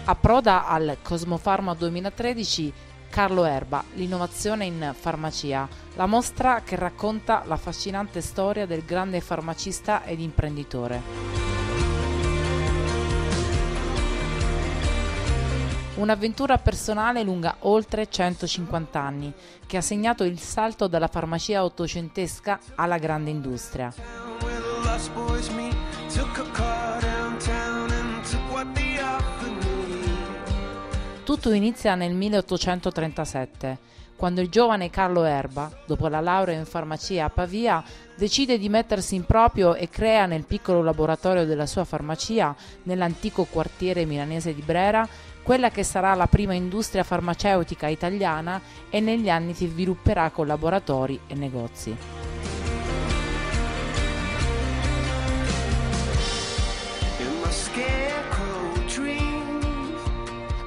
Approda al Cosmofarma 2013 Carlo Erba, l'innovazione in farmacia, la mostra che racconta la affascinante storia del grande farmacista ed imprenditore. Un'avventura personale lunga oltre 150 anni, che ha segnato il salto dalla farmacia ottocentesca alla grande industria. Tutto inizia nel 1837, quando il giovane Carlo Erba, dopo la laurea in farmacia a Pavia, decide di mettersi in proprio e crea nel piccolo laboratorio della sua farmacia, nell'antico quartiere milanese di Brera, quella che sarà la prima industria farmaceutica italiana e negli anni si svilupperà con laboratori e negozi.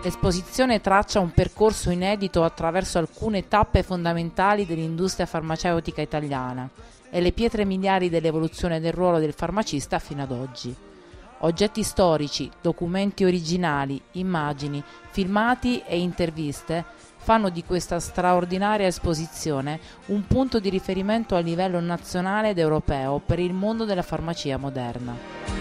L'esposizione traccia un percorso inedito attraverso alcune tappe fondamentali dell'industria farmaceutica italiana e le pietre miliari dell'evoluzione del ruolo del farmacista fino ad oggi. Oggetti storici, documenti originali, immagini, filmati e interviste fanno di questa straordinaria esposizione un punto di riferimento a livello nazionale ed europeo per il mondo della farmacia moderna.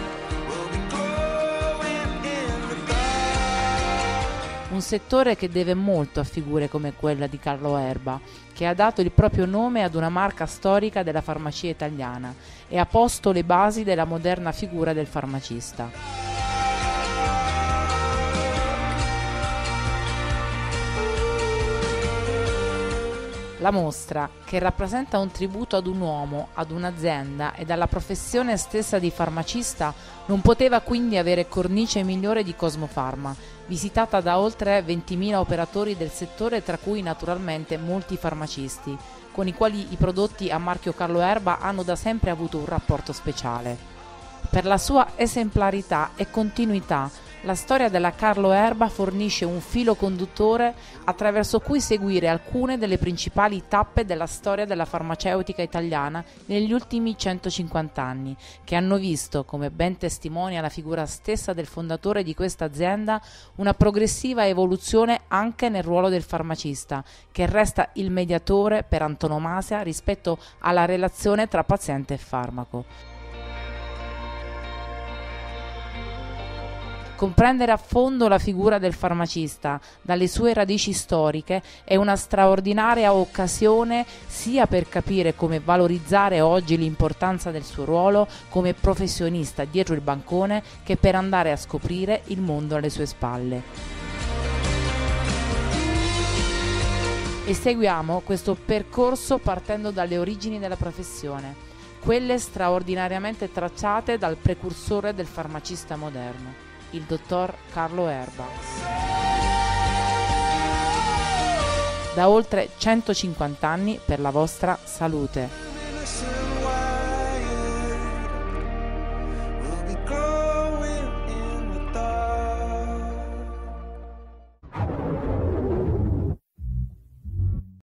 Un settore che deve molto a figure come quella di Carlo Erba, che ha dato il proprio nome ad una marca storica della farmacia italiana e ha posto le basi della moderna figura del farmacista. La mostra, che rappresenta un tributo ad un uomo, ad un'azienda ed alla professione stessa di farmacista, non poteva quindi avere cornice migliore di Cosmofarma, visitata da oltre 20.000 operatori del settore, tra cui naturalmente molti farmacisti, con i quali i prodotti a marchio Carlo Erba hanno da sempre avuto un rapporto speciale. Per la sua esemplarità e continuità, la storia della Carlo Erba fornisce un filo conduttore attraverso cui seguire alcune delle principali tappe della storia della farmaceutica italiana negli ultimi 150 anni, che hanno visto, come ben testimonia la figura stessa del fondatore di questa azienda, una progressiva evoluzione anche nel ruolo del farmacista, che resta il mediatore per antonomasia rispetto alla relazione tra paziente e farmaco. Comprendere a fondo la figura del farmacista, dalle sue radici storiche, è una straordinaria occasione sia per capire come valorizzare oggi l'importanza del suo ruolo come professionista dietro il bancone, che per andare a scoprire il mondo alle sue spalle. E seguiamo questo percorso partendo dalle origini della professione, quelle straordinariamente tracciate dal precursore del farmacista moderno, il dottor Carlo Erba. Da oltre 150 anni per la vostra salute.